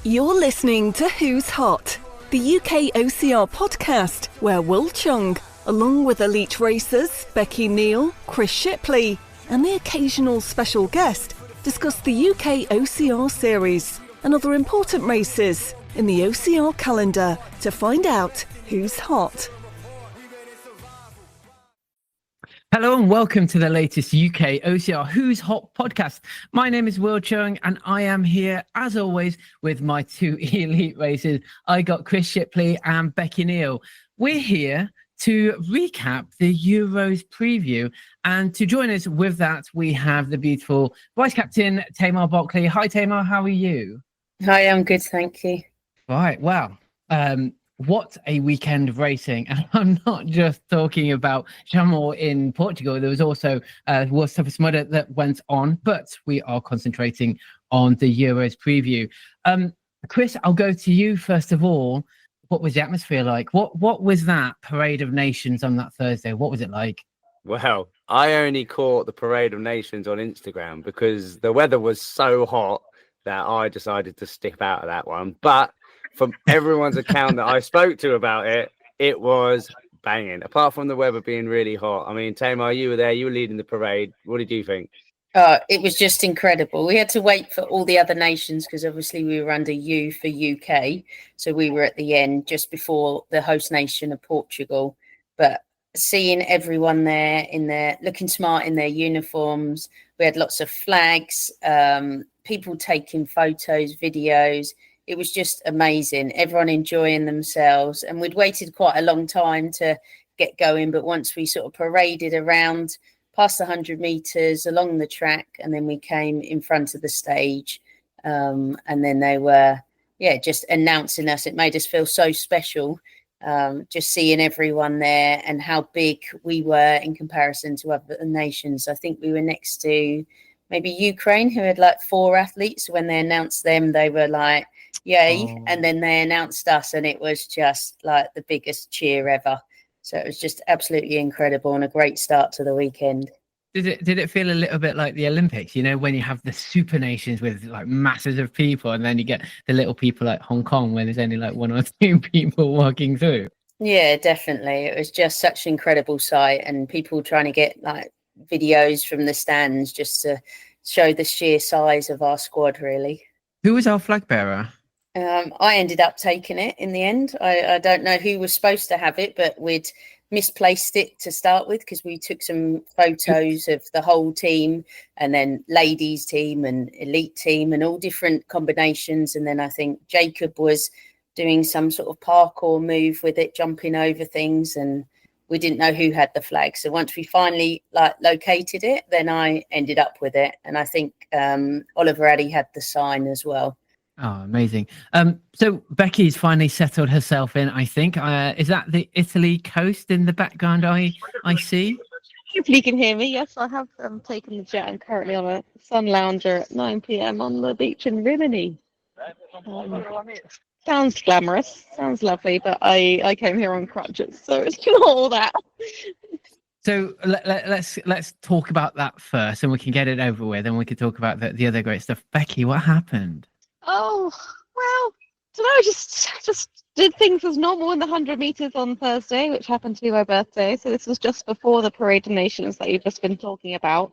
You're listening to Who's Hot, the UK OCR podcast where Wil Chung, along with elite racers Becky, Neal, Chris Shipley and the occasional special guest, discuss the UK OCR series and other important races in the OCR calendar to find out who's hot. Hello and welcome to the latest UK OCR Who's Hot podcast. My name is Wil Chung and I am here as always with my two elite racers. I got Chris Shipley and Becky Neal. We're here to recap the Euros preview, and to join us with that we have the beautiful vice captain Tamar Buckley. Hi Tamar, how are you? Hi, I'm good, thank you. Right, wow. What a weekend of racing. And I'm not just talking about Chamor in Portugal. There was also World Toughest Mudder that went on, but we are concentrating on the Euros preview. Chris, I'll go to you first of all. What was the atmosphere like? What was that Parade of Nations on that Thursday? What was it like? Well, I only caught the Parade of Nations on Instagram because the weather was so hot that I decided to stick out of that one. But from everyone's account that I spoke to about it, it was banging. Apart from the weather being really hot. I mean, Tamar, you were there. You were leading the parade. What did you think? It was just incredible. We had to wait for all the other nations because obviously we were under U for UK. So we were at the end just before the host nation of Portugal. But seeing everyone there in their looking smart in their uniforms, we had lots of flags, people taking photos, videos. It was just amazing. Everyone enjoying themselves. And we'd waited quite a long time to get going. But once we sort of paraded around past the 100 meters along the track, and then we came in front of the stage. And then they were, just announcing us. It made us feel so special. Just seeing everyone there and how big we were in comparison to other nations. I think we were next to maybe Ukraine, who had like 4 athletes. When they announced them, they were like, yay. Oh. And then they announced us and it was just like the biggest cheer ever. So it was just absolutely incredible and a great start to the weekend. Did it feel a little bit like the Olympics, you know, when you have the super nations with like masses of people and then you get the little people like Hong Kong where there's only like 1 or 2 people walking through? Yeah, definitely. It was just such an incredible sight, and people trying to get like videos from the stands just to show the sheer size of our squad, really. Who was our flag bearer? I ended up taking it in the end. I don't know who was supposed to have it, but we'd misplaced it to start with because we took some photos of the whole team and then ladies team and elite team and all different combinations. And then I think Jacob was doing some sort of parkour move with it, jumping over things, and we didn't know who had the flag. So once we finally located it, then I ended up with it. And I think Oliver Addy had the sign as well. Oh, amazing. So Becky's finally settled herself in, I think. Is that the Italy coast in the background I see? Hopefully you can hear me. Yes, I have taken the jet. I'm currently on a sun lounger at 9 p.m. on the beach in Rimini. Sounds glamorous, sounds lovely, but I came here on crutches, so it's not all that. So let's talk about that first, and we can get it over with, and we can talk about the other great stuff. Becky, what happened? Oh, well, I don't know, just did things as normal in the 100 meters on Thursday, which happened to be my birthday. So this was just before the Parade of Nations that you've just been talking about.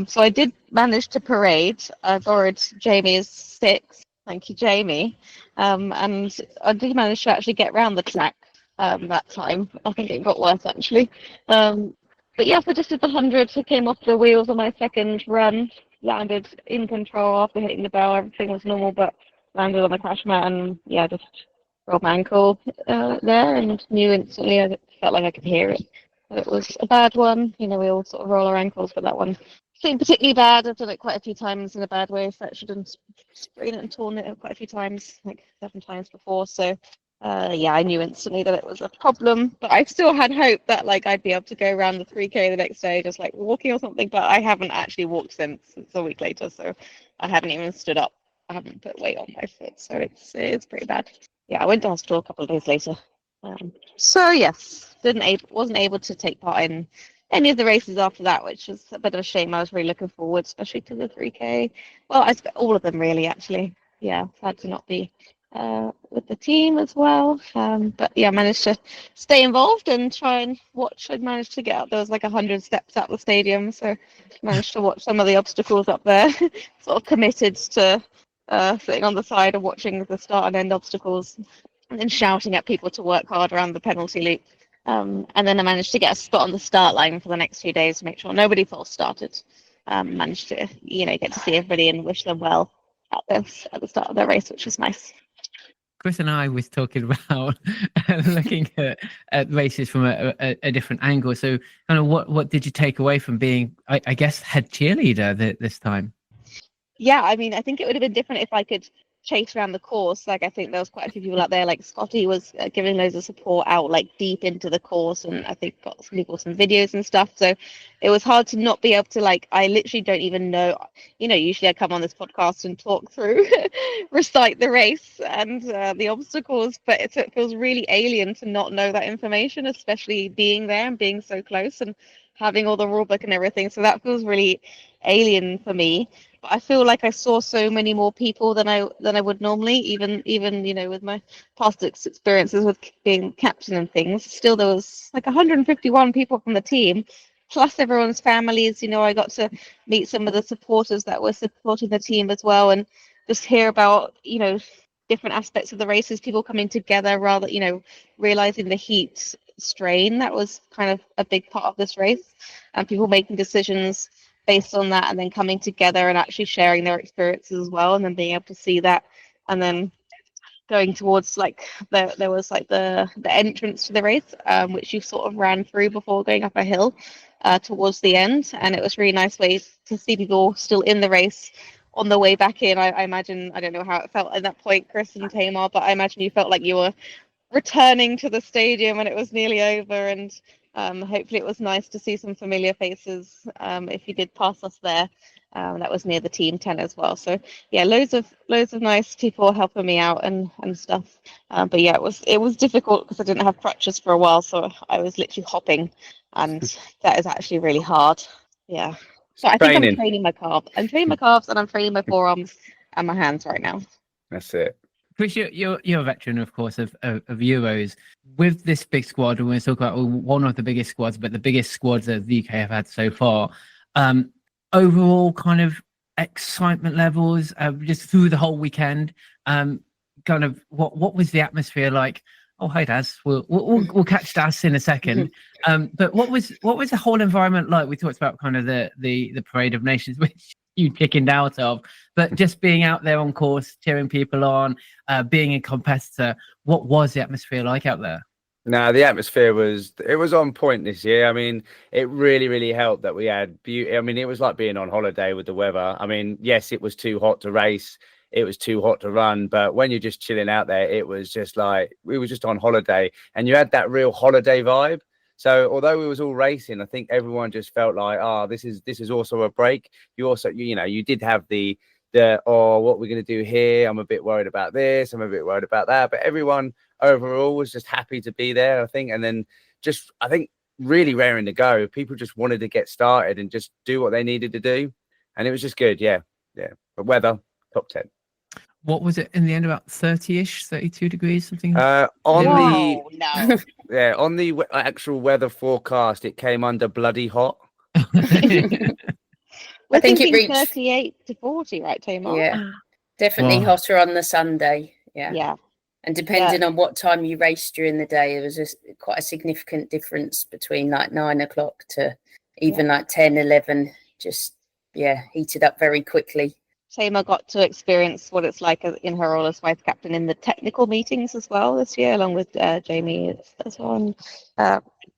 So I did manage to parade. I borrowed Jamie's sticks. Thank you, Jamie. And I did manage to actually get around the track that time. I think it got worse, actually. But yes, I just did the 100. I came off the wheels on my second run. Landed in control after hitting the bell. Everything was normal, but landed on the crash mat and just rolled my ankle there, and knew instantly. I felt like I could hear it. It was a bad one. You know, we all sort of roll our ankles, but that one seemed particularly bad. I've done it quite a few times in a bad way. Fractured and sprained it and torn it quite a few times, like 7 times before. So I knew instantly that it was a problem, but I still had hope that I'd be able to go around the 3K the next day, just walking or something. But I haven't actually walked since. It's a week later, so I haven't even stood up. I haven't put weight on my foot, so it's pretty bad. Yeah, I went to hospital a couple of days later. So yes, wasn't able to take part in any of the races after that, which was a bit of a shame. I was really looking forward, especially to the 3K. Well, all of them really, actually. yeah, sad to not be with the team as well. But yeah, I managed to stay involved and try and watch. I managed to get up. There was like 100 steps at the stadium, so managed to watch some of the obstacles up there. Sort of committed to sitting on the side and watching the start and end obstacles, and then shouting at people to work hard around the penalty loop. And then I managed to get a spot on the start line for the next 2 days to make sure nobody false started. Managed to, get to see everybody and wish them well at the start of their race, which was nice. Chris and I was talking about looking at races from a different angle. So, kind of, what did you take away from being, I guess, head cheerleader this time? Yeah, I mean, I think it would have been different if I could chase around the course. Like, I think there was quite a few people out there. Like Scotty was giving loads of support out, like deep into the course, and I think got some videos and stuff. So it was hard to not be able to, like, I literally don't even know. Usually I come on this podcast and talk through, recite the race and the obstacles, but it feels really alien to not know that information, especially being there and being so close and having all the rule book and everything. So that feels really alien for me. I feel like I saw so many more people than I would normally, even with my past experiences with being captain and things. Still, there was like 151 people from the team, plus everyone's families. I got to meet some of the supporters that were supporting the team as well, and just hear about different aspects of the races, people coming together, rather realizing the heat strain that was kind of a big part of this race, and people making decisions based on that, and then coming together and actually sharing their experiences as well, and then being able to see that, and then going towards like there was like the entrance to the race, which you sort of ran through before going up a hill towards the end, and it was really nice way to see people still in the race on the way back in. I imagine, I don't know how it felt at that point, Chris and Tamar, but I imagine you felt like you were returning to the stadium when it was nearly over, and hopefully it was nice to see some familiar faces if you did pass us there. That was near the team tent as well. So yeah, loads of nice people helping me out and stuff. But yeah, it was difficult because I didn't have crutches for a while, so I was literally hopping, and that is actually really hard. Yeah. So I think I'm training my calves. I'm training my calves, and I'm training my forearms and my hands right now. That's it. Chris, you're a veteran, of course, of Euros. With this big squad, we're going to talk about one of the biggest squads, but the biggest squads that the UK have had so far. Overall, kind of excitement levels, just through the whole weekend. Kind of what was the atmosphere like? Oh, hi, Daz. We'll catch Daz in a second. But what was the whole environment like? We talked about kind of the Parade of Nations, which you chickened out of, but just being out there on course, cheering people on, being a competitor. What was the atmosphere like out there? No, the atmosphere was on point this year. I mean, it really, really helped that we had beauty. I mean, it was like being on holiday with the weather. I mean, yes, it was too hot to race. It was too hot to run. But when you're just chilling out there, it was just like we were just on holiday, and you had that real holiday vibe. So although we was all racing, I think everyone just felt like, this is also a break. You also, you did have the what we're going to do here. I'm a bit worried about this. I'm a bit worried about that. But everyone overall was just happy to be there, I think. And then I think really raring to go. People just wanted to get started and just do what they needed to do. And it was just good. Yeah. Yeah. But weather, top 10. What was it in the end? About 30-ish, 32 degrees, something? On the actual weather forecast, it came under bloody hot. I think it reached 38 to 40, right, Tamar? Yeah, definitely hotter on the Sunday. Yeah. And depending on what time you raced during the day, it was quite a significant difference between like 9 o'clock to even like 10, 11. Just, heated up very quickly. Tamar got to experience what it's like in her role as vice captain in the technical meetings as well this year, along with Jamie as well. And,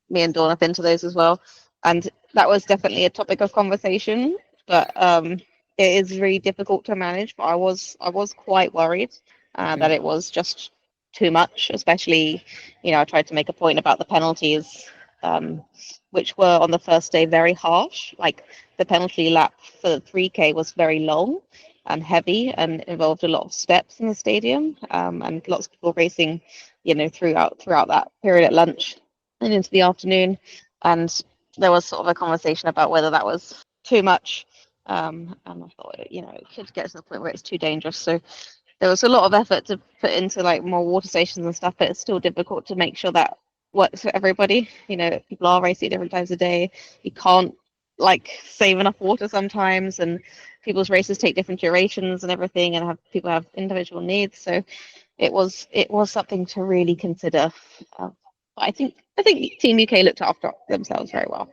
me and Dawn have been to those as well. And that was definitely a topic of conversation, but it is very difficult to manage. But I was quite worried that it was just too much, especially, I tried to make a point about the penalties, which were on the first day very harsh. Like the penalty lap for the 3K was very long and heavy and involved a lot of steps in the stadium, and lots of people racing, throughout that period at lunch and into the afternoon. And there was sort of a conversation about whether that was too much. And I thought, it could get to the point where it's too dangerous. So there was a lot of effort to put into like more water stations and stuff, but it's still difficult to make sure that works for everybody. People are racing at different times of day. You can't like save enough water sometimes, and people's races take different durations and everything, and people have individual needs. So it was something to really consider. But I think Team UK looked after themselves very well.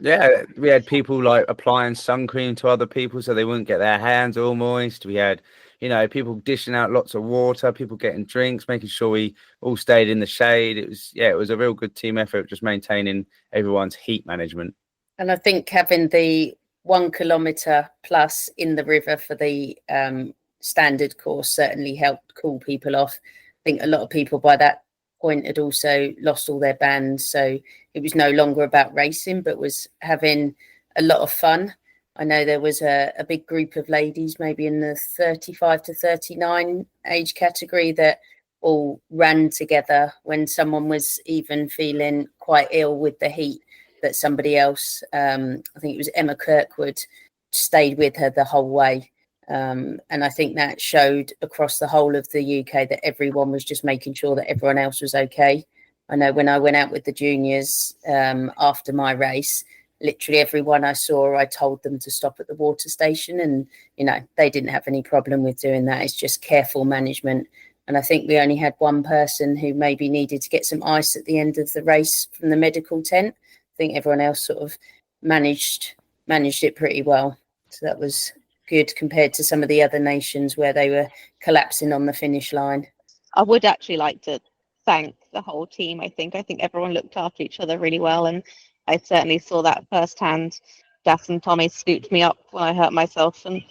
Yeah, we had people like applying sun cream to other people so they wouldn't get their hands all moist. We had, people dishing out lots of water, people getting drinks, making sure we all stayed in the shade. It was a real good team effort, just maintaining everyone's heat management. And I think having the 1 kilometre plus in the river for the standard course certainly helped cool people off. I think a lot of people by that point had also lost all their bands, so it was no longer about racing but was having a lot of fun. I know there was a big group of ladies, maybe in the 35 to 39 age category, that all ran together when someone was even feeling quite ill with the heat, that somebody else, I think it was Emma Kirkwood, stayed with her the whole way. And I think that showed across the whole of the UK that everyone was just making sure that everyone else was okay. I know when I went out with the juniors after my race, literally everyone I saw, I told them to stop at the water station, and they didn't have any problem with doing that. It's just careful management. And I think we only had one person who maybe needed to get some ice at the end of the race from the medical tent. I think everyone else sort of managed it pretty well. So that was good compared to some of the other nations where they were collapsing on the finish line. I would actually like to thank the whole team. I think everyone looked after each other really well, and I certainly saw that firsthand. Gas and Tommy scooped me up when I hurt myself, and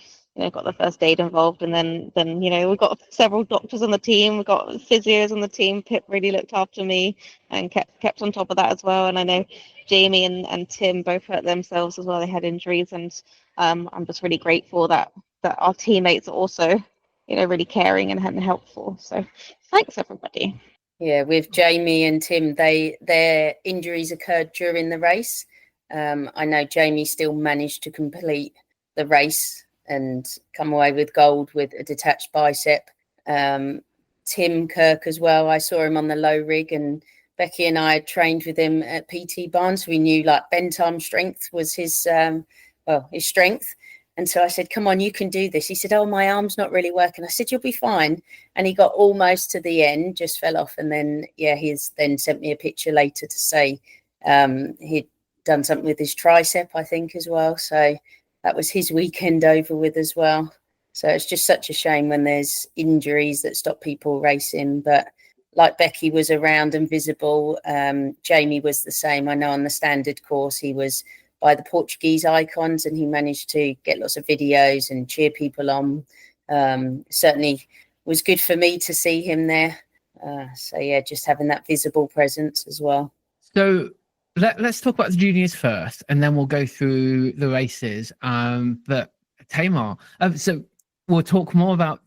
got the first aid involved, and then we got several doctors on the team, we got physios on the team. Pip really looked after me and kept on top of that as well. And I know Jamie and Tim both hurt themselves as well. They had injuries, and I'm just really grateful that our teammates are also really caring and helpful. So thanks everybody. Yeah, with Jamie and Tim, their injuries occurred during the race. I know Jamie still managed to complete the race and come away with gold with a detached bicep. Tim Kirk as well, I saw him on the low rig, and Becky and I had trained with him at PT Barnes. We knew like bent arm strength was his strength. And so I said, come on, you can do this. He said, oh, my arm's not really working. I said, you'll be fine. And he got almost to the end, just fell off. And then, he's then sent me a picture later to say he'd done something with his tricep, I think, as well. So that was his weekend over with as well. So it's just such a shame when there's injuries that stop people racing. But like Becky was around and visible, Jamie was the same. I know on the standard course, he was by the Portuguese icons, and he managed to get lots of videos and cheer people on. Certainly was good for me to see him there. Just having that visible presence as well. So let's talk about the juniors first, and then we'll go through the races. But Tamar, so we'll talk more about,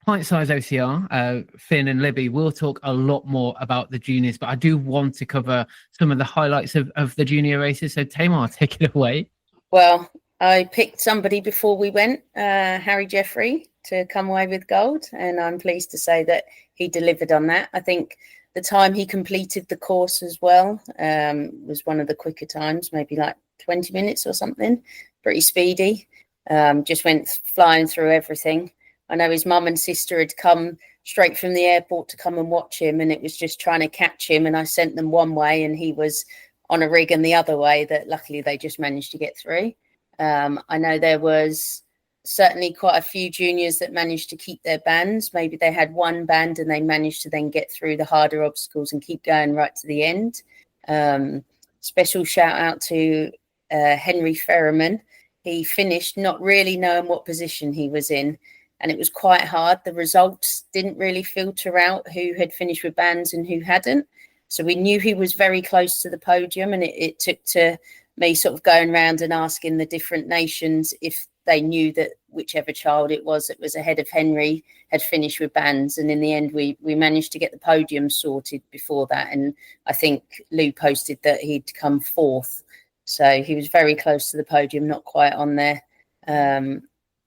Pint Size OCR, Finn and Libby will talk a lot more about the juniors, but I do want to cover some of the highlights of the junior races. So Tamar, take it away. Well, I picked somebody before we went, Harry Jeffrey, to come away with gold, and I'm pleased to say that he delivered on that. I think the time he completed the course as well was one of the quicker times, maybe like 20 minutes or something, pretty speedy. Just went flying through everything. I know his mum and sister had come straight from the airport to come and watch him, and it was just trying to catch him. And I sent them one way and he was on a rig and the other way, that luckily they just managed to get through. I know there was certainly quite a few juniors that managed to keep their bands. Maybe they had one band and they managed to then get through the harder obstacles and keep going right to the end. Special shout out to Henry Ferriman. He finished not really knowing what position he was in, and it was quite hard. The results didn't really filter out who had finished with bands and who hadn't. So we knew he was very close to the podium, and it took to me sort of going around and asking the different nations if they knew that whichever child it was that was ahead of Henry had finished with bands. And in the end, we managed to get the podium sorted before that. And I think Lou posted that he'd come fourth. So he was very close to the podium, not quite on there.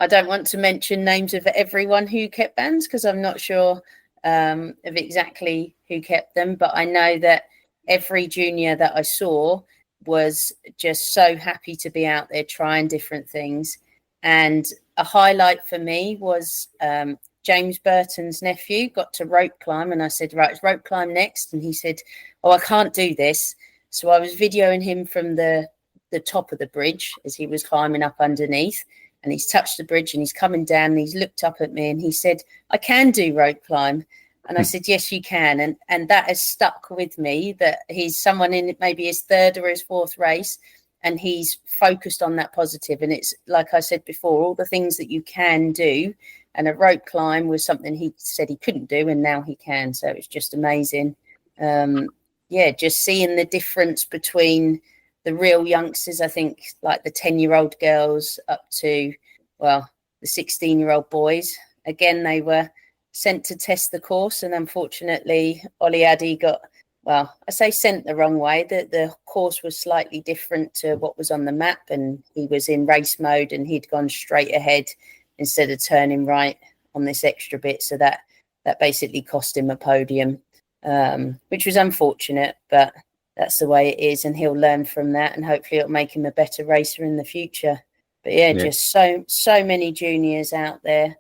I don't want to mention names of everyone who kept bands because I'm not sure of exactly who kept them, but I know that every junior that I saw was just so happy to be out there trying different things. And a highlight for me was James Burton's nephew got to rope climb, and I said, right, it's rope climb next. And he said, oh, I can't do this. So I was videoing him from the top of the bridge as he was climbing up underneath, and he's touched the bridge and he's coming down and he's looked up at me and he said, I can do rope climb. And I said, yes, you can. And that has stuck with me, that he's someone in maybe his third or his fourth race, and he's focused on that positive. And it's like I said before, all the things that you can do. And a rope climb was something he said he couldn't do, and now he can. So it's just amazing. Just seeing the difference between the real youngsters, I think, like the 10-year-old girls up to, well, the 16-year-old boys. Again, they were sent to test the course, and unfortunately, Ollie Addy got, well, I say sent the wrong way. The course was slightly different to what was on the map, and he was in race mode, and he'd gone straight ahead instead of turning right on this extra bit. So that basically cost him a podium, which was unfortunate, but that's the way it is, and he'll learn from that, and hopefully it'll make him a better racer in the future. But just so many juniors out there.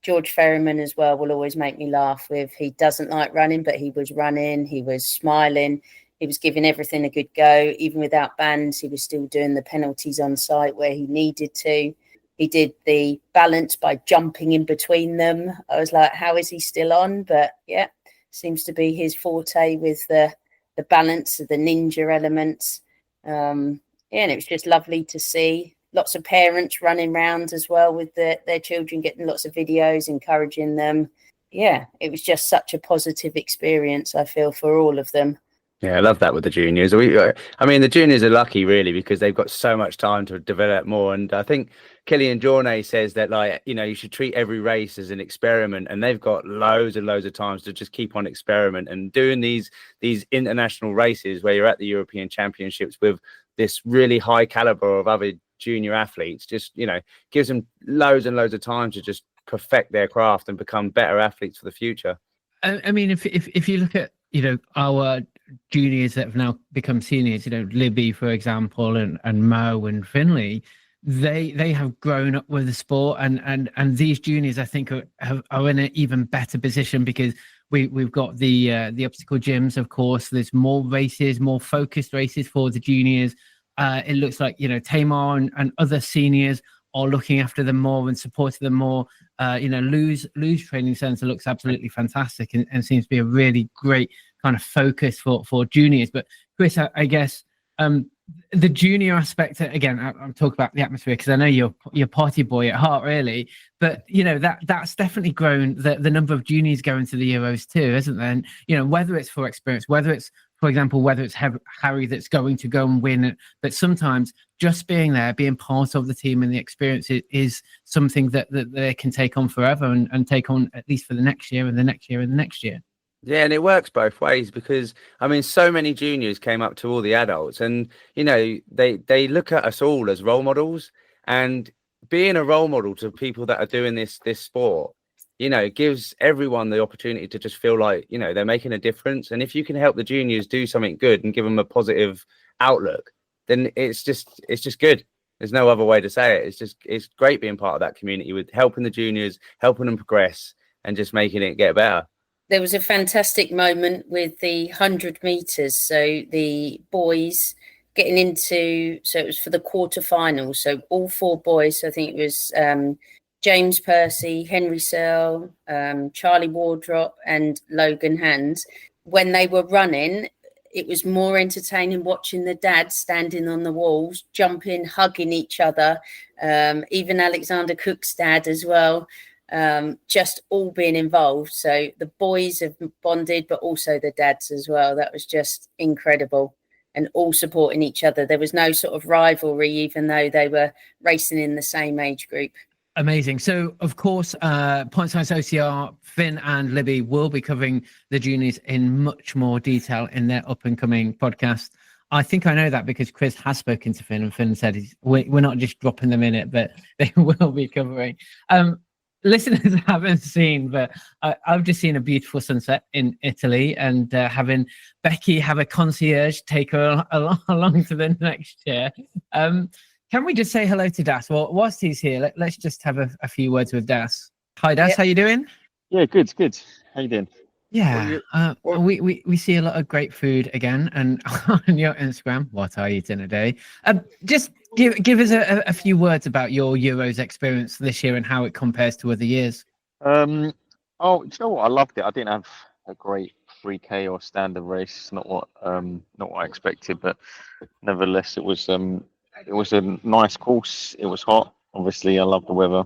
George Ferryman as well will always make me laugh with. He doesn't like running, but he was running, he was smiling, he was giving everything a good go. Even without bands, he was still doing the penalties on site where he needed to. He did the balance by jumping in between them. I was like, how is he still on? But yeah, seems to be his forte with the balance of the ninja elements. And it was just lovely to see. Lots of parents running around as well with their children, getting lots of videos, encouraging them. Yeah, it was just such a positive experience, I feel, for all of them. Yeah, I love that with the juniors. I mean, the juniors are lucky, really, because they've got so much time to develop more. And I think Killian Jornet says that, like, you should treat every race as an experiment, and they've got loads and loads of times to just keep on experiment and doing these international races where you're at the European Championships with this really high caliber of other junior athletes. Just gives them loads and loads of time to just perfect their craft and become better athletes for the future. I mean, if you look at our juniors that have now become seniors, Libby, for example, and Mo and Finley, they have grown up with the sport, and these juniors, I think, are in an even better position because we've got the obstacle gyms. Of course, there's more races, more focused races for the juniors. It looks like Tamar and other seniors are looking after them more and supporting them more. Lou's training center looks absolutely fantastic and seems to be a really great kind of focus for juniors. But Chris, I guess the junior aspect, again, I'm talking about the atmosphere because I know you're party boy at heart, really. But that's definitely grown the number of juniors going to the Euros too, isn't there? And whether it's for experience, whether it's, for example, whether it's Harry that's going to go and win it, but sometimes just being there, being part of the team and the experience is something that they can take on forever and take on at least for the next year and the next year and the next year. Yeah, and it works both ways because, I mean, so many juniors came up to all the adults and, they look at us all as role models, and being a role model to people that are doing this sport, gives everyone the opportunity to just feel like, they're making a difference. And if you can help the juniors do something good and give them a positive outlook, then it's just good. There's no other way to say it. It's great being part of that community with helping the juniors, helping them progress and just making it get better. There was a fantastic moment with the 100 meters. So the boys getting into, so it was for the quarterfinals. So all four boys, I think it was James Percy, Henry Searle, Charlie Wardrop and Logan Hands. When they were running, it was more entertaining watching the dads standing on the walls, jumping, hugging each other. Even Alexander Cook's dad as well. Just all being involved. So the boys have bonded, but also the dads as well. That was just incredible, and all supporting each other. There was no sort of rivalry, even though they were racing in the same age group. Amazing. So, of course, Point Science OCR, Finn and Libby will be covering the juniors in much more detail in their up and coming podcast. I think I know that because Chris has spoken to Finn, and Finn said we're not just dropping them in it, but they will be covering. Listeners haven't seen, but I've just seen a beautiful sunset in Italy, and having Becky have a concierge take her along to the next chair. Can we just say hello to Das? Well, whilst he's here, let's just have a few words with Das. Hi, Das. Yep. How you doing? Yeah, good. How you doing? Yeah, we see a lot of great food again, and on your Instagram, what are you eating a day? Just give us a few words about your Euros experience this year and how it compares to other years. Oh, do you know what? I loved it. I didn't have a great 3K or standard race, not what I expected, but nevertheless, it was a nice course. It was hot. Obviously, I love the weather.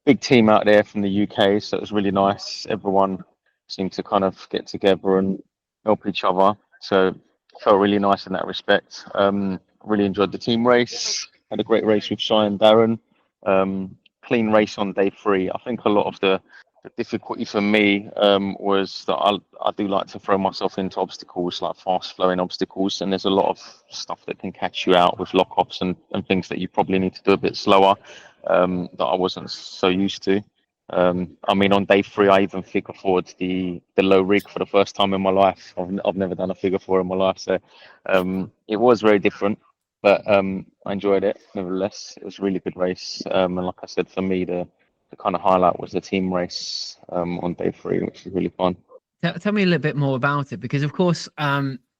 Big team out there from the UK, so it was really nice. Everyone seemed to kind of get together and help each other. So it felt really nice in that respect. Really enjoyed the team race. Had a great race with Shai and Darren. Clean race on day 3. I think a lot of the difficulty for me was that I do like to throw myself into obstacles, like fast flowing obstacles, and there's a lot of stuff that can catch you out with lock-offs and things that you probably need to do a bit slower, that I wasn't so used to. I mean, on day 3, I even figure forward the low rig for the first time in my life. I've never done a figure 4 in my life, so it was very different, but I enjoyed it nevertheless. It was a really good race, and like I said, for me, the kind of highlight was the team race on day 3, which was really fun. Tell me a little bit more about it, because of course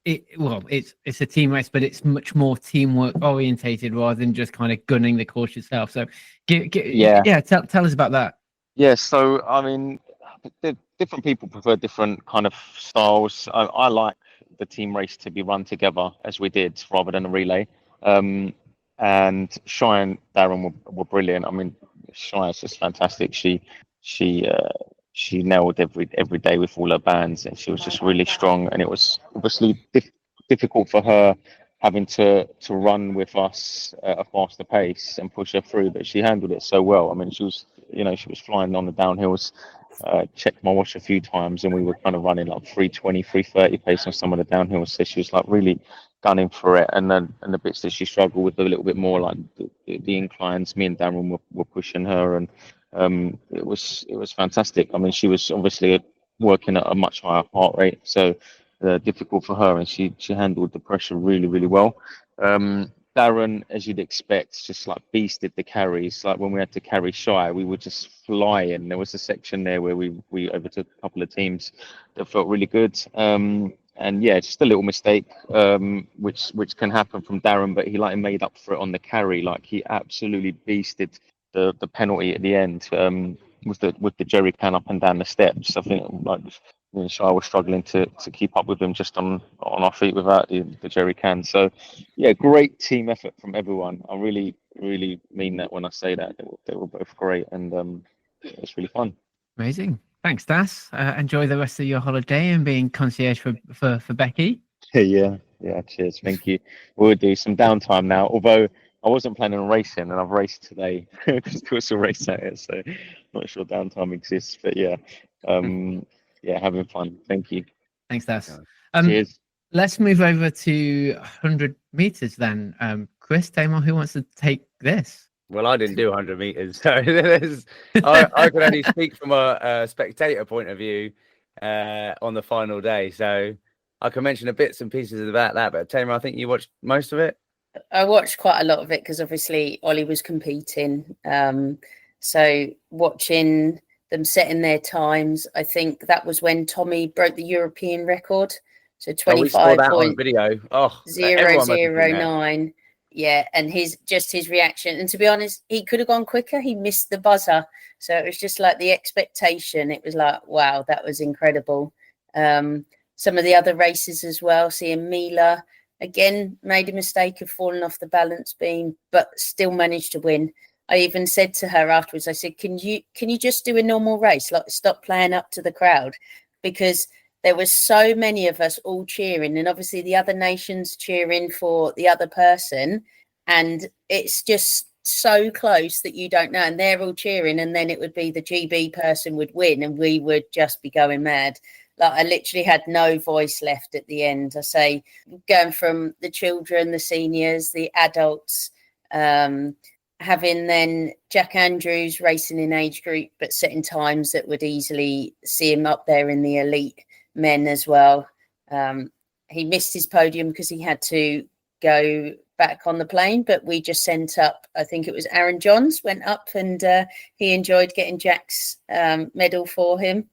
it's a team race, but it's much more teamwork orientated rather than just kind of gunning the course yourself. So tell us about that. Yeah, so I mean, different people prefer different kind of styles. I like the team race to be run together as we did, rather than a relay. And Shai and Darren were brilliant. I mean, Shai is just fantastic. She nailed every day with all her bands, and she was just really strong. And it was obviously difficult for her having to run with us at a faster pace and push her through, but she handled it so well. I mean, she was flying on the downhills. Checked my watch a few times, and we were kind of running like 3:20, 3:30 pace on some of the downhills. So she was like really gunning for it, and the bits that she struggled with a little bit more, like the inclines, me and Darren were pushing her, and it was fantastic. I mean, she was obviously working at a much higher heart rate, so difficult for her, and she handled the pressure really, really well. Darren, as you'd expect, just like beasted the carries. Like when we had to carry Shai, we were just flying. There was a section there where we overtook a couple of teams that felt really good. And yeah, just a little mistake, which can happen from Darren, but he like made up for it on the carry. Like he absolutely beasted the penalty at the end, with the jerry can up and down the steps. I think like me and Shai was struggling to keep up with him just on our feet without the jerry can. So yeah, great team effort from everyone. I really, really mean that when I say that. They were both great, and it was really fun. Amazing. Thanks, Das. Enjoy the rest of your holiday and being concierge for Becky. Yeah, cheers. Thank you. We'll do some downtime now, although I wasn't planning on racing, and I've raced today because there was a race out here, so not sure downtime exists, but yeah, having fun. Thank you. Thanks, Das. Cheers. Let's move over to 100 meters then. Chris, Tamar, who wants to take this? Well, I didn't do 100 meters, so I could only speak from a spectator point of view on the final day. So I can mention a bits and pieces about that. But Tamar, I think you watched most of it. I watched quite a lot of it because obviously Ollie was competing. So watching them setting their times, I think that was when Tommy broke the European record. So 25.009. Yeah, and his reaction. And to be honest, he could have gone quicker. He missed the buzzer. So it was just like the expectation. It was like, wow, that was incredible. Some of the other races as well, seeing Mila again made a mistake of falling off the balance beam, but still managed to win. I even said to her afterwards, I said, can you just do a normal race? Like, stop playing up to the crowd, because there were so many of us all cheering, and obviously the other nations cheering for the other person. And it's just so close that you don't know. And they're all cheering, and then it would be the GB person would win, and we would just be going mad. Like I literally had no voice left at the end. I say, going from the children, the seniors, the adults, having then Jack Andrews racing in age group, but setting times that would easily see him up there in the elite men as well. He missed his podium because he had to go back on the plane, but we just sent up, I think it was Aaron Johns went up, and he enjoyed getting Jack's medal for him.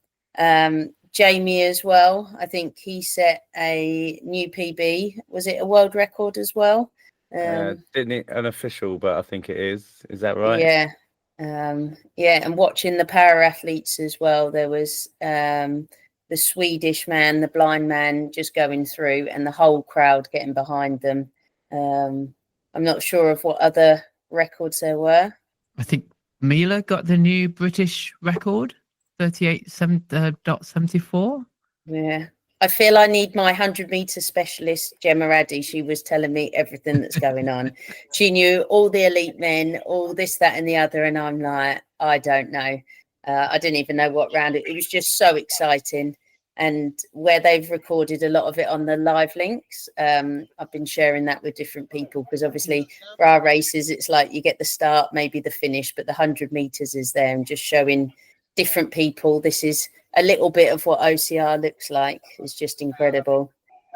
Jamie as well, I think he set a new PB. Was it a world record as well? Didn't it an official, but I think it is that right? Yeah. And watching the para athletes as well, there was the Swedish man, the blind man, just going through, and the whole crowd getting behind them. I'm not sure of what other records there were. I think Mila got the new British record, 38.74. Yeah. I feel I need my 100-meter specialist, Gemma Addy. She was telling me everything that's going on. She knew all the elite men, all this, that, and the other. And I'm like, I don't know. I didn't even know what round it was. Just so exciting. And where they've recorded a lot of it on the live links, I've been sharing that with different people, because obviously for our races, it's like you get the start, maybe the finish, but the 100 meters is there, and just showing different people. This is a little bit of what OCR looks like. It's just incredible.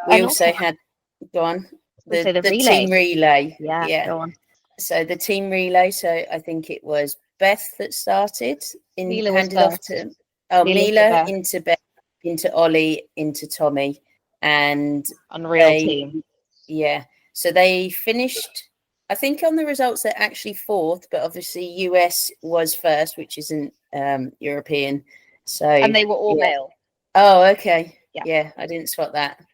We also had, go on, the team relay. Yeah, go on. So the team relay, so I think it was Beth that started, handed off to Mila into Beth, into Ollie, into Tommy, and unreal team. Yeah, so they finished, I think on the results they're actually fourth, but obviously US was first, which isn't European. So and they were all male. Oh, okay. Yeah, I didn't spot that.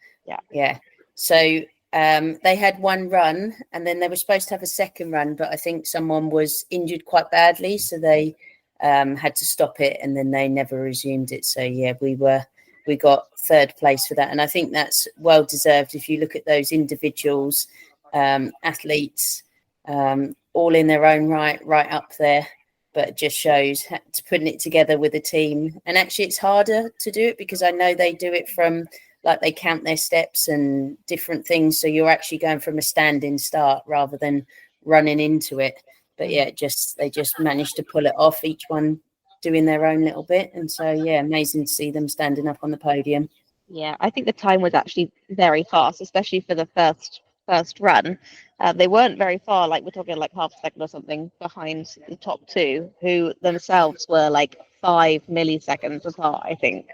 Yeah. So they had one run, and then they were supposed to have a second run, but I think someone was injured quite badly, so they had to stop it, and then they never resumed it. So yeah, we got third place for that, and I think that's well deserved. If you look at those individuals, athletes, all in their own right up there. But it just shows putting it together with a team. And actually it's harder to do it, because I know they do it from, like, they count their steps and different things. So you're actually going from a standing start rather than running into it. But yeah, they just managed to pull it off, each one doing their own little bit. And so, yeah, amazing to see them standing up on the podium. Yeah, I think the time was actually very fast, especially for the first run. They weren't very far, like we're talking like half a second or something behind the top two, who themselves were like 5 milliseconds apart, I think.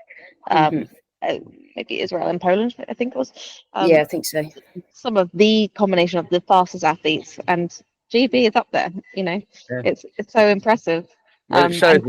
Maybe Israel and Poland, I think it was. Yeah, I think so. Some of the combination of the fastest athletes, and GB is up there, Yeah. It's so impressive. Well, it shows,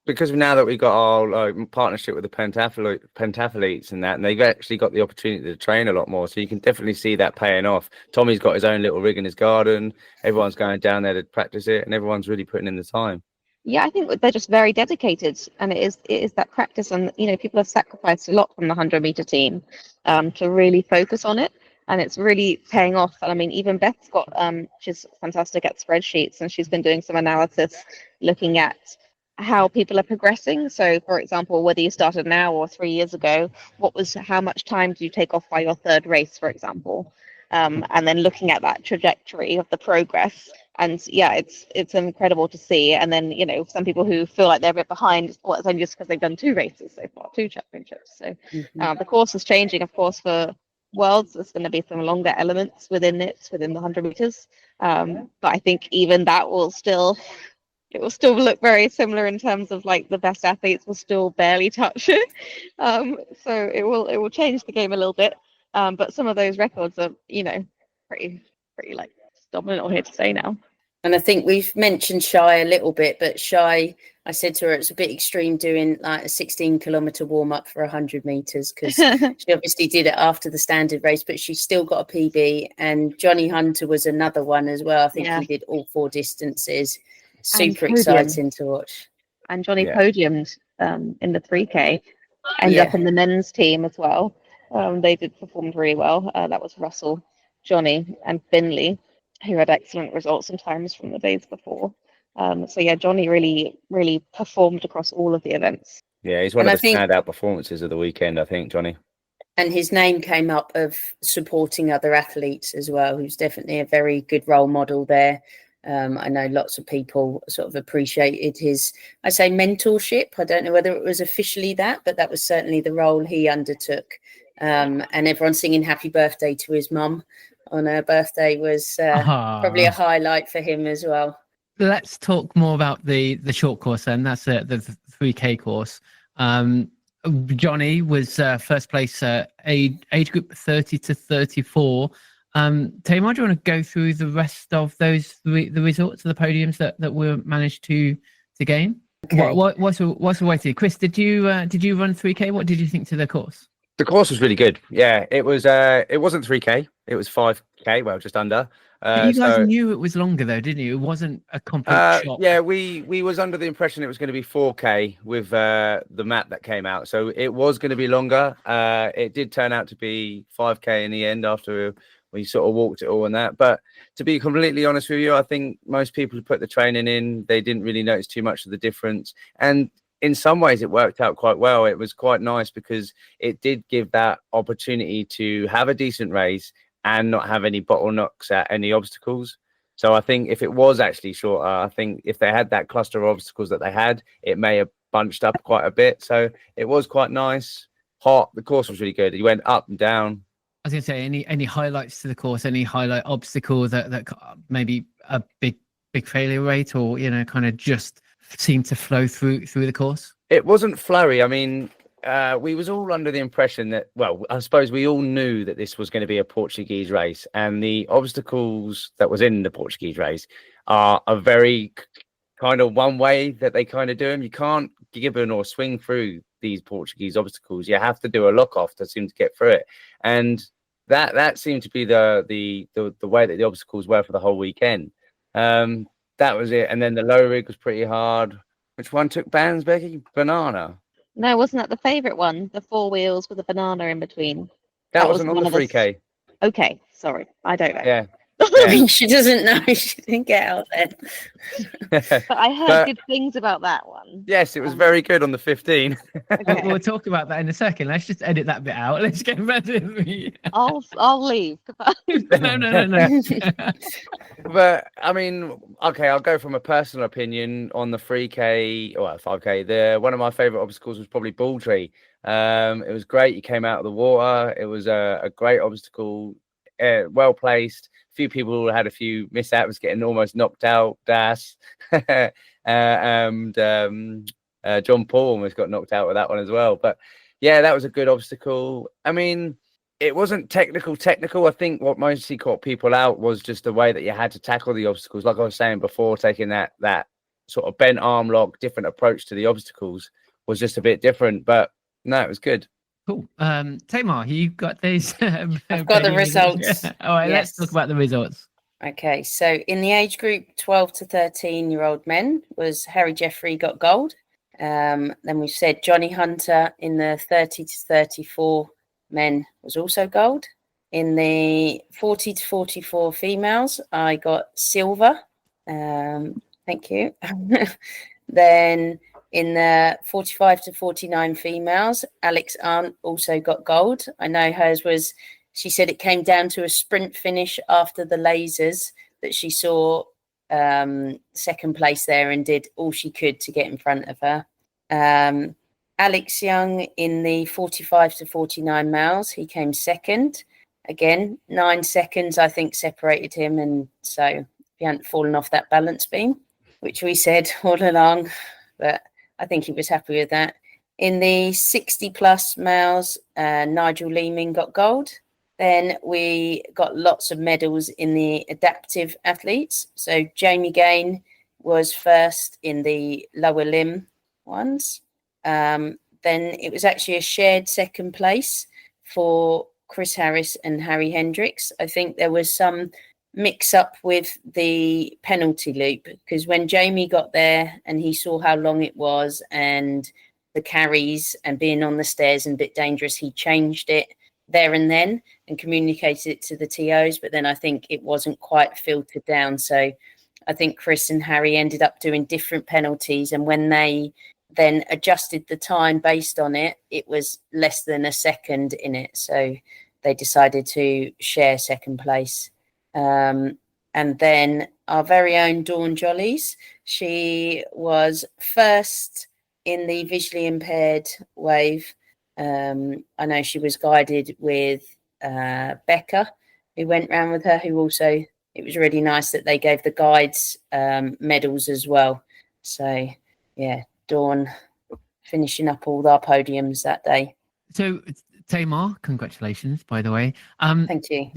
because now that we got our partnership with the pentathletes and that, and they've actually got the opportunity to train a lot more, so you can definitely see that paying off. Tommy's got his own little rig in his garden, everyone's going down there to practice it, and everyone's really putting in the time. Yeah, I think they're just very dedicated, and it is that practice, and people have sacrificed a lot from the 100-meter team to really focus on it, and it's really paying off. And I mean, even Beth's got she's fantastic at spreadsheets, and she's been doing some analysis looking at how people are progressing. So, for example, whether you started now or 3 years ago, how much time do you take off by your third race, for example? And then looking at that trajectory of the progress. And yeah, it's incredible to see. And then, some people who feel like they're a bit behind, well, it's only just because they've done 2 races so far, 2 championships. So the course is changing, of course, for Worlds. There's going to be some longer elements within the 100 meters. But I think even that will still look very similar in terms of like the best athletes will still barely touch it. So it will change the game a little bit. But some of those records are, pretty like dominant or here to stay now. And I think we've mentioned Shy a little bit, but Shy, I said to her, it's a bit extreme doing like a 16-kilometer warm up for 100 meters, because she obviously did it after the standard race, but she's still got a PB. And Johnny Hunter was another one as well. I think he did all 4 distances. Super exciting to watch. And Johnny podiumed in the 3K, ended up in the men's team as well. They performed really well. That was Russell, Johnny, and Finley, who had excellent results and times from the days before. So yeah, Johnny really performed across all of the events. Yeah, he's one And of I the think- standout performances of the weekend, I think, Johnny. And his name came up of supporting other athletes as well, who's definitely a very good role model there. I know lots of people sort of appreciated his, I say, mentorship. I don't know whether it was officially that, but that was certainly the role he undertook. And everyone singing happy birthday to his mum on her birthday was probably a highlight for him as well. Let's talk more about the short course then. That's the 3K course. Johnny was first place, age group 30 to 34. Tamar, do you want to go through the rest of the results of the podiums that were managed to gain? Okay. What's the way to Chris? Did you run 3K? What did you think to the course? The course was really good. Yeah, it was. It wasn't 3K. It was 5K. Well, just under. But you guys knew it was longer though, didn't you? It wasn't a complete shock. Yeah, we was under the impression it was going to be 4K with the map that came out, so it was going to be longer. It did turn out to be 5K in the end after we sort of walked it all and that. But to be completely honest with you, I think most people who put the training in, they didn't really notice too much of the difference. And in some ways, it worked out quite well. It was quite nice because it did give that opportunity to have a decent race and not have any bottlenecks at any obstacles. So I think if it was actually shorter, I think if they had that cluster of obstacles that they had, it may have bunched up quite a bit. So it was quite nice, hot. The course was really good. You went up and down. I was going to say, any highlights to the course, any highlight obstacle that maybe a big failure rate, or kind of just seemed to flow through the course? It wasn't flurry. I mean, we was all under the impression that, well, I suppose we all knew that this was going to be a Portuguese race, and the obstacles that was in the Portuguese race are a very kind of one way that they kind of do them. You can't gibbon or swing through these Portuguese obstacles. You have to do a lock off to seem to get through it, and that seemed to be the way that the obstacles were for the whole weekend. That was it. And then the low rig was pretty hard. Which one took bans, Becky? Banana. No, wasn't that the favourite one? The 4 wheels with a banana in between. That wasn't on the 3K. Okay, sorry, I don't know. Yeah. She doesn't know. She didn't get out then. But I heard good things about that one. Yes, it was very good on the 15. Okay. We'll talk about that in a second. Let's just edit that bit out. Let's get back to me. I'll leave. No. But I mean, okay, I'll go from a personal opinion on the 3K or 5K. One of my favorite obstacles was probably Ball Tree. It was great. You came out of the water. It was a great obstacle, well placed. A few people had a few mishaps, getting almost knocked out. Das and John Paul almost got knocked out with that one as well. But yeah, that was a good obstacle. I mean, it wasn't technical. I think what mostly caught people out was just the way that you had to tackle the obstacles. Like I was saying before, taking that sort of bent arm lock, different approach to the obstacles was just a bit different. But no, it was good. Cool. Tamar, you got these? I've got the results. All right, Yes. Let's talk about the results. Okay, so in the age group 12 to 13-year-old men was Harry Jeffrey got gold. Then we said Johnny Hunter in the 30 to 34 men was also gold. In the 40 to 44 females, I got silver. Thank you. Then in the 45 to 49 females, Alex Arndt also got gold. I know hers was, she said it came down to a sprint finish after the lasers that she saw second place there and did all she could to get in front of her. Alex Young in the 45 to 49 males, he came second. Again, 9 seconds, I think, separated him. And so he hadn't fallen off that balance beam, which we said all along, but I think he was happy with that. In the 60 plus males, Nigel Leeming got gold. Then we got lots of medals in the adaptive athletes. So Jamie Gain was first in the lower limb ones. Then it was actually a shared second place for Chris Harris and Harry Hendricks. I think there was some mix up with the penalty loop, because when Jamie got there and he saw how long it was and the carries and being on the stairs and a bit dangerous, he changed it there and then and communicated it to the TOs, but then I think it wasn't quite filtered down. So I think Chris and Harry ended up doing different penalties, and when they then adjusted the time based on it, it was less than a second in it. So they decided to share second place. And then our very own Dawn Jollies, she was first in the visually impaired wave. I know she was guided with Becca, who went round with her, who also, it was really nice that they gave the guides medals as well. So, yeah, Dawn finishing up all our podiums that day. So, Tamar, congratulations, by the way. Thank you.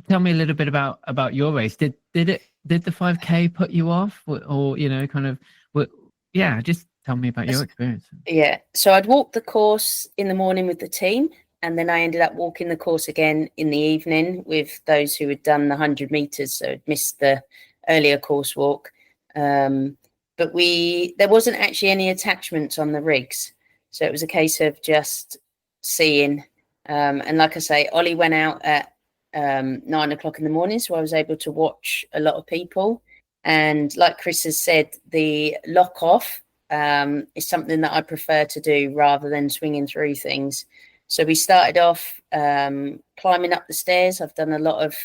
Tell me a little bit about your race. Did the 5K put you off, or just tell me about your experience. Yeah, so I'd walk the course in the morning with the team, and then I ended up walking the course again in the evening with those who had done the 100 meters, so I'd missed the earlier course walk. But there wasn't actually any attachments on the rigs, so it was a case of just seeing. And like I say, Ollie went out at 9 o'clock in the morning, so I was able to watch a lot of people. And like Chris has said, the lock off is something that I prefer to do rather than swinging through things. So we started off climbing up the stairs. I've done a lot of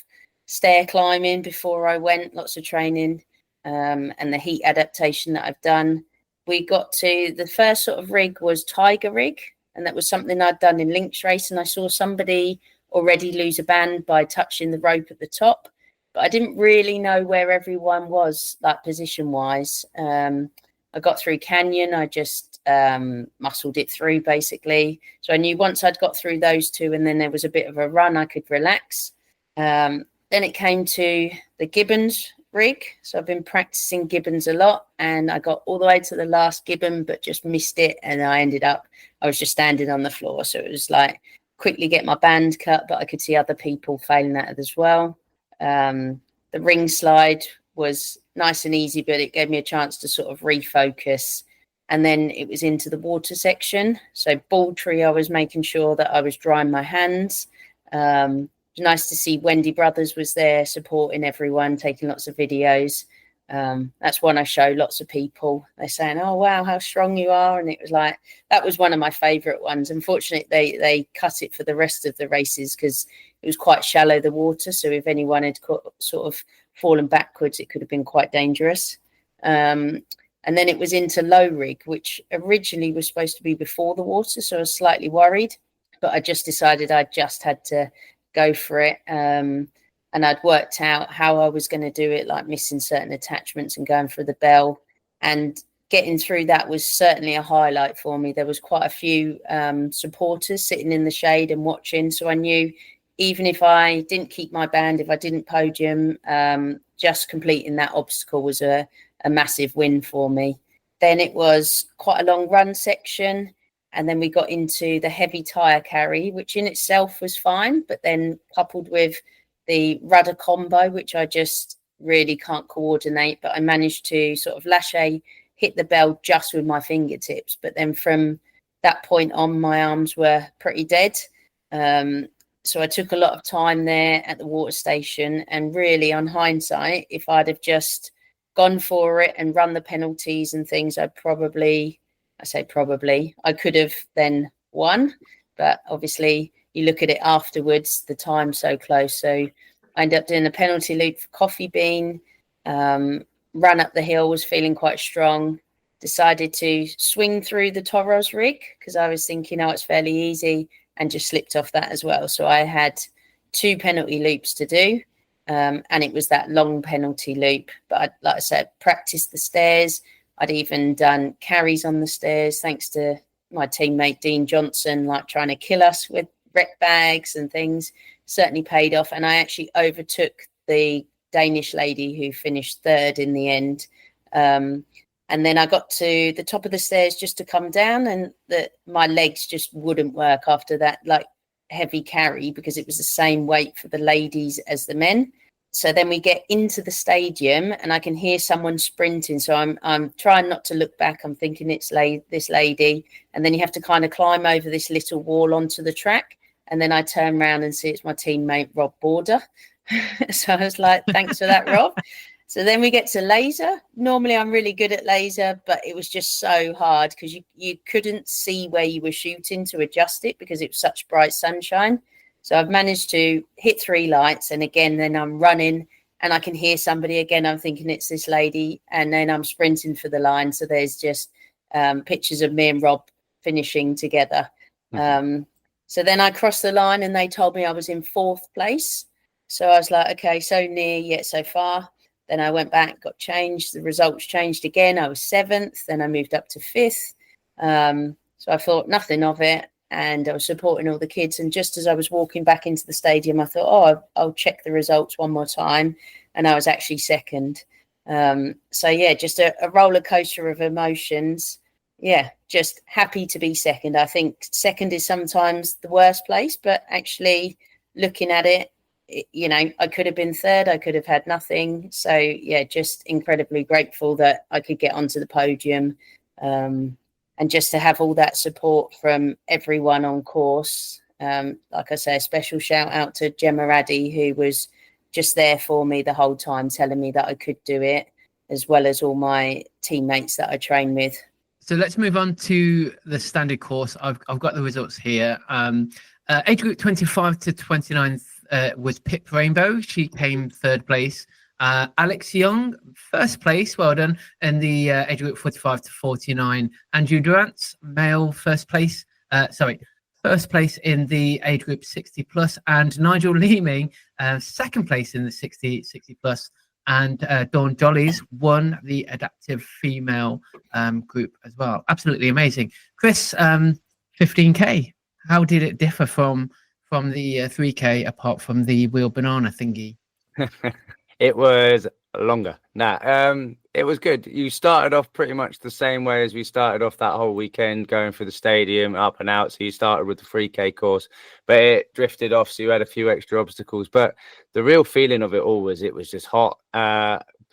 stair climbing before I went, lots of training, and the heat adaptation that I've done. We got to the first sort of rig was Tiger Rig, and that was something I'd done in links race, and I saw somebody already lose a band by touching the rope at the top, but I didn't really know where everyone was, like position wise. I got through Canyon, I just muscled it through basically. So I knew once I'd got through those two and then there was a bit of a run, I could relax. Then it came to the Gibbons rig. So I've been practicing Gibbons a lot, and I got all the way to the last Gibbon, but just missed it. And I was just standing on the floor. So it was like quickly get my band cut, but I could see other people failing at it as well. The ring slide was nice and easy, but it gave me a chance to sort of refocus. And then it was into the water section. So ball tree, I was making sure that I was drying my hands. It was nice to see Wendy Brothers was there supporting everyone, taking lots of videos. That's one I show lots of people. They're saying, oh, wow, how strong you are. And it was like, that was one of my favourite ones. Unfortunately, they cut it for the rest of the races because it was quite shallow, the water. So if anyone had sort of fallen backwards, it could have been quite dangerous. And then it was into low rig, which originally was supposed to be before the water. So I was slightly worried, but I just decided I just had to go for it. And I'd worked out how I was going to do it, like missing certain attachments and going for the bell. And getting through that was certainly a highlight for me. There was quite a few supporters sitting in the shade and watching. So I knew even if I didn't keep my band, if I didn't podium, just completing that obstacle was a massive win for me. Then it was quite a long run section. And then we got into the heavy tyre carry, which in itself was fine, but then coupled with the rudder combo, which I just really can't coordinate, but I managed to sort of lâcher, hit the bell just with my fingertips. But then from that point on, my arms were pretty dead. So I took a lot of time there at the water station. And really, on hindsight, if I'd have just gone for it and run the penalties and things, I could have then won. But obviously, you look at it afterwards, the time's so close. So I ended up doing a penalty loop for Coffee Bean, run up the hill, was feeling quite strong, decided to swing through the Toros rig because I was thinking, oh, it's fairly easy, and just slipped off that as well. So I had 2 penalty loops to do, and it was that long penalty loop. But like I said, practiced the stairs. I'd even done carries on the stairs, thanks to my teammate Dean Johnson, like trying to kill us with rec bags and things. Certainly paid off. And I actually overtook the Danish lady who finished 3rd in the end. And then I got to the top of the stairs just to come down, and my legs just wouldn't work after that like heavy carry because it was the same weight for the ladies as the men. So then we get into the stadium and I can hear someone sprinting. So I'm trying not to look back. I'm thinking it's this lady. And then you have to kind of climb over this little wall onto the track. And then I turn around and see it's my teammate, Rob Border. So I was like, thanks for that, Rob. So then we get to laser. Normally I'm really good at laser, but it was just so hard because you couldn't see where you were shooting to adjust it because it was such bright sunshine. So I've managed to hit 3 lights, and again, then I'm running and I can hear somebody again. I'm thinking it's this lady, and then I'm sprinting for the line. So there's just pictures of me and Rob finishing together. So then I crossed the line and they told me I was in 4th place. So I was like, okay, so near yet so far. Then I went back, got changed. The results changed again. I was 7th. Then I moved up to 5th. So I thought nothing of it. And I was supporting all the kids. And just as I was walking back into the stadium, I thought, I'll check the results one more time. And I was actually 2nd. So, yeah, just a roller coaster of emotions. Yeah, just happy to be 2nd. I think 2nd is sometimes the worst place, but actually looking at it, I could have been 3rd. I could have had nothing. So, yeah, just incredibly grateful that I could get onto the podium. And just to have all that support from everyone on course. Like I say, a special shout out to Gemma Addy, who was just there for me the whole time, telling me that I could do it, as well as all my teammates that I train with. So let's move on to the standard course. I've got the results here. Age group 25 to 29 was Pip Rainbow. She came 3rd place. Alex Young, 1st place, well done. In the age group 45 to 49. Andrew Durant, male, 1st place. 1st place in the age group 60 plus. And Nigel Leeming, 2nd place in the 60 plus. And Dawn Jollies won the adaptive female group as well. Absolutely amazing. Chris, 15K. How did it differ from the 3K apart from the wheel banana thingy? It was longer. It was good. You started off pretty much the same way as we started off that whole weekend, going through the stadium, up and out. So you started with the 3K course, but it drifted off. So you had a few extra obstacles. But the real feeling of it all was it was just hot,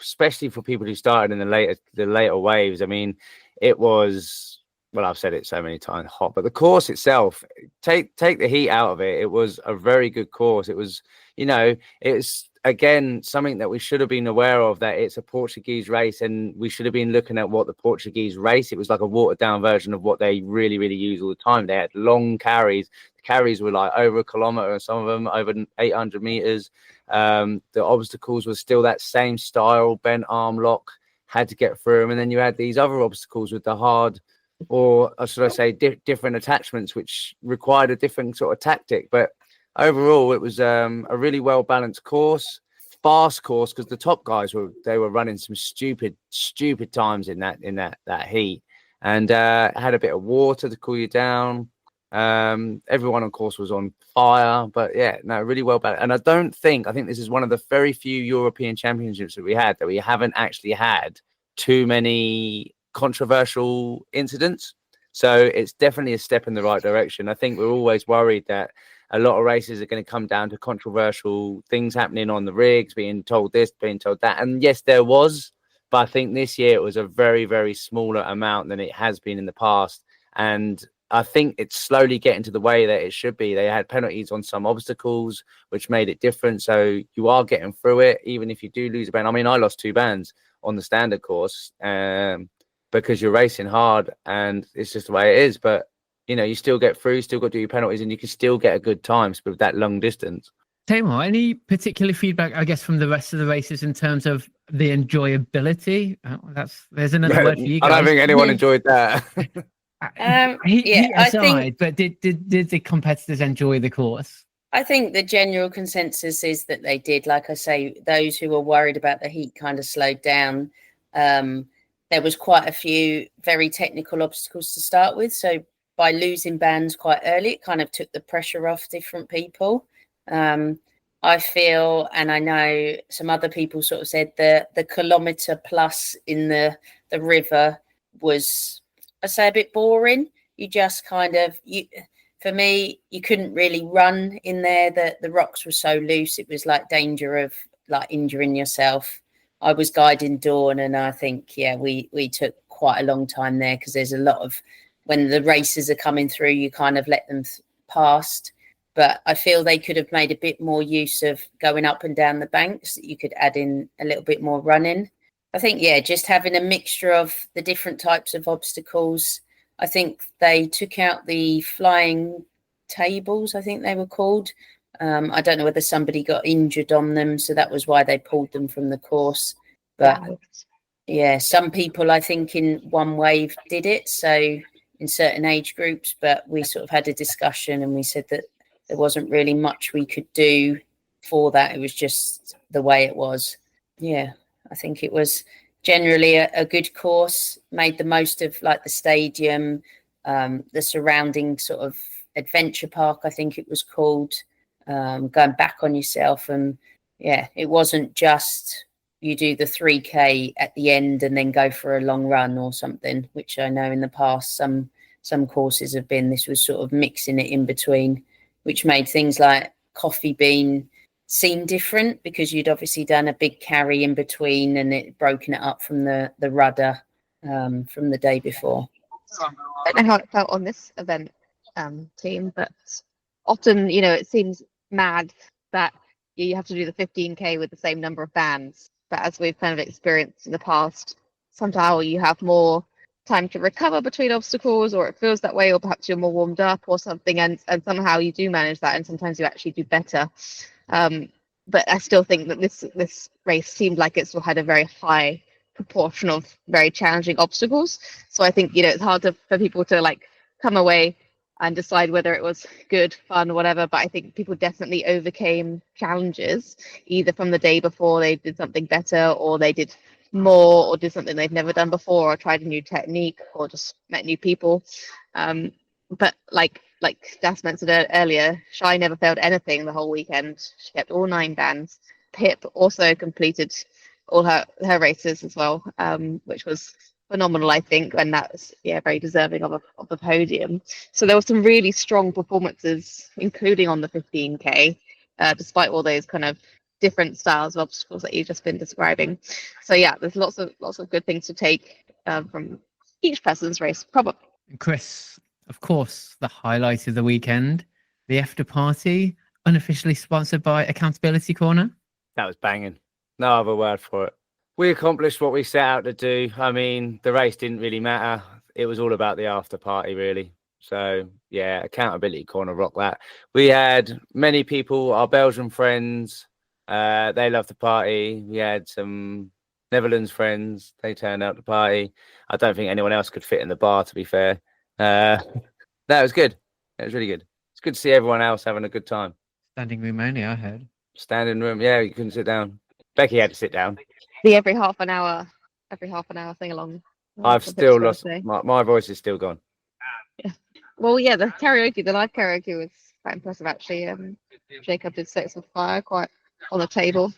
especially for people who started in the later waves. I mean, it was, well, I've said it so many times, hot. But the course itself, take the heat out of it. It was a very good course. It was, it's, again, something that we should have been aware of, that it's a Portuguese race, and we should have been looking at what the Portuguese race. It was like a watered down version of what they really, really use all the time. They had long carries. The carries were like over 1 kilometer, and some of them over 800 meters. The obstacles were still that same style, bent arm lock, had to get through them. And then you had these other obstacles with the hard, or should I say, different attachments, which required a different sort of tactic. But overall, it was a really well balanced course, fast course, because the top guys were running some stupid times in that heat, and had a bit of water to cool you down. Everyone on course was on fire, but yeah, no, really well balanced. And I think this is one of the very few European Championships that we haven't actually had too many controversial incidents. So it's definitely a step in the right direction. I think we're always worried that a lot of races are going to come down to controversial things happening on the rigs, being told this, being told that. And yes, there was, but I think this year it was a very, very smaller amount than it has been in the past. And I think it's slowly getting to the way that it should be. They had penalties on some obstacles, which made it different. So you are getting through it, even if you do lose a band. I mean, I lost 2 bands on the standard course because you're racing hard, and it's just the way it is. But you still get through, still got to do your penalties, and you can still get a good time with that long distance. Tamar, any particular feedback, I guess, from the rest of the races in terms of the enjoyability? There's another word for you guys. I don't think anyone enjoyed that. Heat I aside, think, but did the competitors enjoy the course? I think the general consensus is that they did. Like I say, those who were worried about the heat kind of slowed down. There was quite a few very technical obstacles to start with, so by losing bands quite early, it kind of took the pressure off different people. I feel, and I know some other people sort of said the kilometre plus in the river was, I'd say, a bit boring. You just kind of, for me, you couldn't really run in there. The rocks were so loose. It was like danger of like injuring yourself. I was guiding Dawn, and I think, we took quite a long time there, because there's a lot of, when the races are coming through, you kind of let them past. but I feel they could have made a bit more use of going up and down the banks, that you could add in a little bit more running. I think, just having a mixture of the different types of obstacles. I think they took out the flying tables, I think they were called. I don't know whether somebody got injured on them, so that was why they pulled them from the course. But some people, I think, in one wave did it, so in certain age groups, but we sort of had a discussion and we said that there wasn't really much we could do for that. It was just the way it was. Yeah, I think it was generally a good course, made the most of like the stadium, the surrounding sort of adventure park, I think it was called, going back on yourself. And it wasn't just you do the 3K at the end and then go for a long run or something, which I know in the past some courses have been. This was sort of mixing it in between, which made things like Coffee Bean seem different, because you'd obviously done a big carry in between and it broken it up from the rudder from the day before. I don't know how it felt on this event, team, but often, it seems mad that you have to do the 15K with the same number of bands. But as we've kind of experienced in the past, somehow you have more time to recover between obstacles, or it feels that way, or perhaps you're more warmed up or something, and somehow you do manage that, and sometimes you actually do better. But I still think that this race seemed like it still had a very high proportion of very challenging obstacles. So I think, it's hard for people to like come away and decide whether it was good, fun, or whatever. But I think people definitely overcame challenges, either from the day before they did something better, or they did more, or did something they've never done before, or tried a new technique, or just met new people. But like Das mentioned earlier, Shai never failed anything the whole weekend. She kept all 9 bands. Pip also completed all her races as well, which was phenomenal, I think, and that was very deserving of the podium. So there were some really strong performances, including on the 15K, despite all those kind of different styles of obstacles that you've just been describing. So there's lots of good things to take from each person's race, probably. Chris, of course, the highlight of the weekend, the after party, unofficially sponsored by Accountability Corner. That was banging. No other word for it. We accomplished what we set out to do. I mean, the race didn't really matter. It was all about the after party, really. So, Accountability Corner rocked that. We had many people, our Belgian friends, they loved the party. We had some Netherlands friends. They turned out to party. I don't think anyone else could fit in the bar, to be fair. That was good. It was really good. It's good to see everyone else having a good time. Standing room only, I heard. Standing room. Yeah, you couldn't sit down. Becky had to sit down. The every half an hour thing along. I've still lost my voice is still gone. Yeah. Well, the live karaoke was quite impressive actually. Jacob did Sex with Fire quite on the table.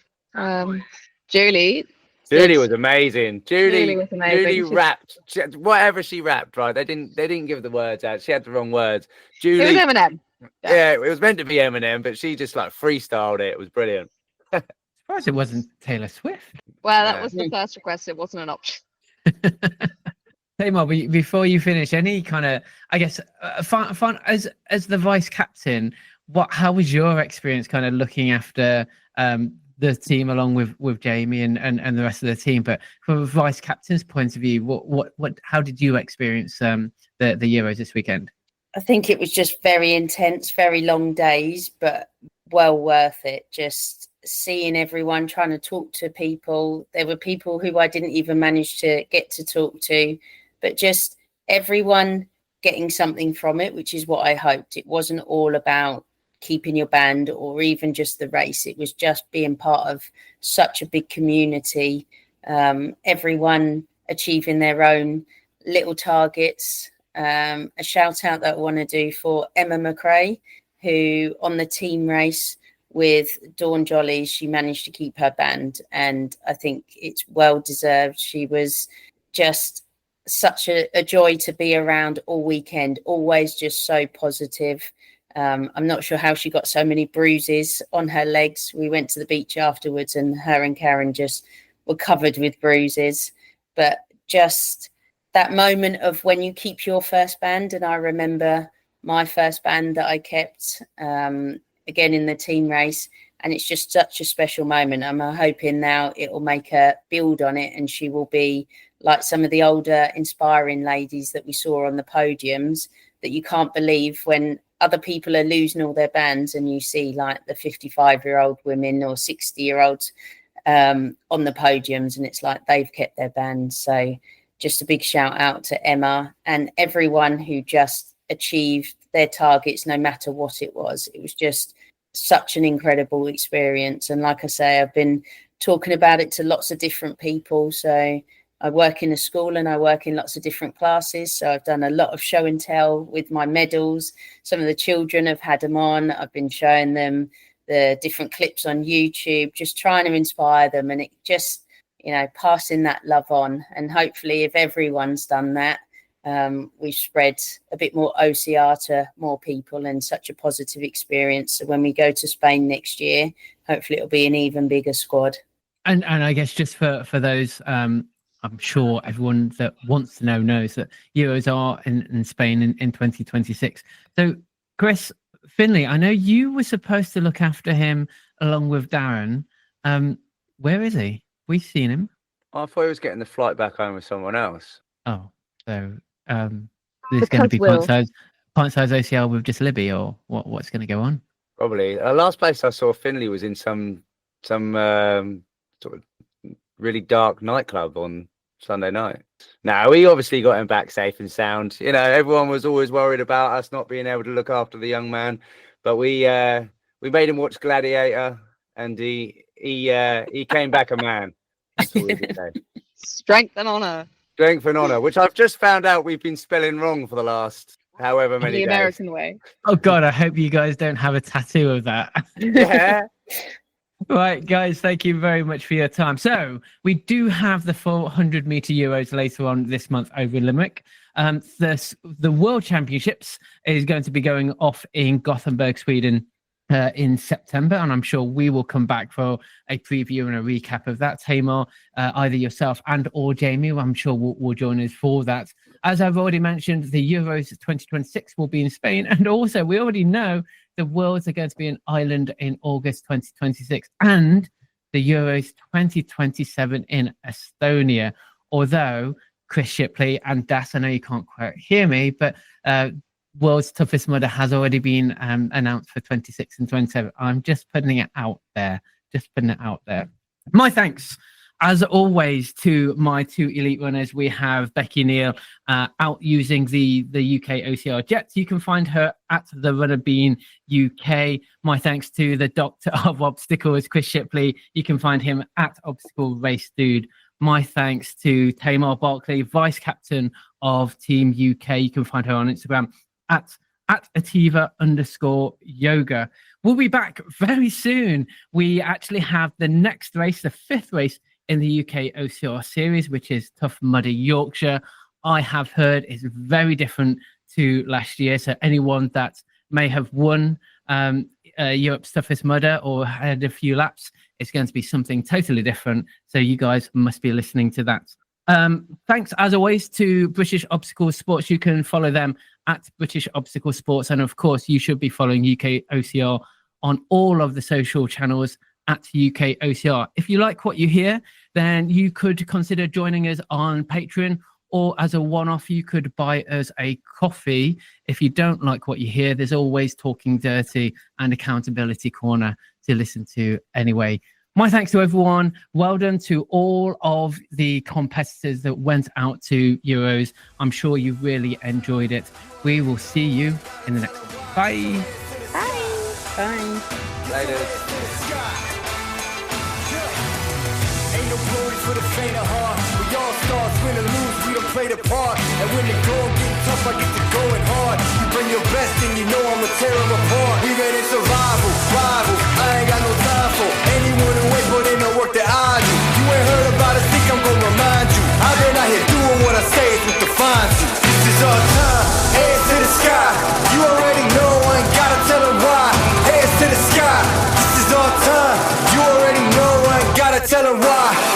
Julie was amazing. Julie was amazing. Julie rapped whatever she rapped, right? They didn't give the words out. She had the wrong words. Julie, it was Eminem. Yeah, it was meant to be Eminem, but she just like freestyled it. It was brilliant. Surprised it wasn't Taylor Swift. Well, that was the first request. It wasn't an option. Tamar, before you finish, any kind of, I guess, fun as the vice captain, how was your experience kind of looking after the team along with Jamie and the rest of the team? But from a vice captain's point of view, how did you experience the Euros this weekend? I think it was just very intense, very long days, but well worth it. Just seeing everyone, trying to talk to people. There were people who I didn't even manage to get to talk to, but just everyone getting something from it, which is what I hoped. It wasn't all about keeping your band or even just the race. It was just being part of such a big community, everyone achieving their own little targets. A shout out that I want to do for Emma McRae, who on the team race with Dawn Jolly, she managed to keep her band, and I think it's well deserved. She was just such a joy to be around all weekend, always just so positive. I'm not sure how she got so many bruises on her legs. We went to the beach afterwards and her and Karen just were covered with bruises, but just that moment of when you keep your first band. And I remember my first band that I kept, again in the team race. And it's just such a special moment. I'm hoping now it will make her build on it, and she will be like some of the older inspiring ladies that we saw on the podiums, that you can't believe when other people are losing all their bands and you see like the 55-year-old women or 60-year-olds on the podiums, and it's like they've kept their bands. So just a big shout out to Emma and everyone who just achieved their targets, no matter what it was. It was just such an incredible experience. And like I say, I've been talking about it to lots of different people. So I work in a school and I work in lots of different classes. So I've done a lot of show and tell with my medals. Some of the children have had them on. I've been showing them the different clips on YouTube, just trying to inspire them. And it just, passing that love on. And hopefully if everyone's done that, we've spread a bit more OCR to more people, and such a positive experience. So when we go to Spain next year, hopefully it'll be an even bigger squad. And I guess just for those, I'm sure everyone that wants to know knows that Euros are in Spain in 2026. So Chris Finley, I know you were supposed to look after him along with Darren. Where is he? We've seen him. I thought he was getting the flight back home with someone else. Oh, so there's going to be pint size OCR with just Libby, or what's going to go on? Probably. Last place I saw Finley was in some sort of really dark nightclub on Sunday night. Now, we obviously got him back safe and sound. Everyone was always worried about us not being able to look after the young man, but we made him watch Gladiator, and he came back a man. That's all we could say. Strength and honour. Strength and honour, which I've just found out we've been spelling wrong for the last however many days. The American way. Oh God, I hope you guys don't have a tattoo of that. Yeah. Right, guys, thank you very much for your time. So we do have the 400-meter Euros later on this month over in Limerick. The World Championships is going to be going off in Gothenburg, Sweden, in September, and I'm sure we will come back for a preview and a recap of that. Tamar, either yourself and or Jamie, I'm sure will join us for that. As I've already mentioned, the Euros 2026 will be in Spain, and also we already know the Worlds are going to be in Ireland in August 2026, and the Euros 2027 in Estonia. Although Chris Shipley and Das, I know you can't quite hear me, but World's Toughest Mudder has already been announced for 26 and 27. I'm just putting it out there. My thanks, as always, to my two elite runners. We have Becky Neal out using the UK OCR Jets. You can find her at the Runner Bean UK. My thanks to the Doctor of Obstacles, Chris Shipley. You can find him at Obstacle Race Dude. My thanks to Tamar Barkley, Vice Captain of Team UK. You can find her on Instagram at Ativa_yoga. We'll be back very soon. We actually have the next race, the fifth race in the UK OCR series, which is Tough Muddy Yorkshire. I have heard is very different to last year. So anyone that may have won Europe's Toughest Mudder or had a few laps, it's going to be something totally different. So you guys must be listening to that. Thanks, as always, to British Obstacle Sports. You can follow them at British Obstacle Sports. And of course, you should be following UK OCR on all of the social channels at UK OCR. If you like what you hear, then you could consider joining us on Patreon, or as a one-off, you could buy us a coffee. If you don't like what you hear, there's always Talking Dirty and Accountability Corner to listen to anyway. My thanks to everyone. Well done to all of the competitors that went out to Euros. I'm sure you really enjoyed it. We will see you in the next one. Bye. Bye. Later. Ain't no glory for the faint of heart. We all stars, win or lose, we don't play the part. And when the going get tough, I get to going hard. You bring your best and you know I'ma tear them apart. We made it survival, rival. I ain't got no time for anyone who wait for no work that I do. You ain't heard about it, think I'm gonna remind you. I've been out here doing what I say, it's what defines you. This is our time, hands to the sky. You already know, I ain't gotta tell them why. Hands to the sky, this is our time. You already know, I ain't gotta tell them why.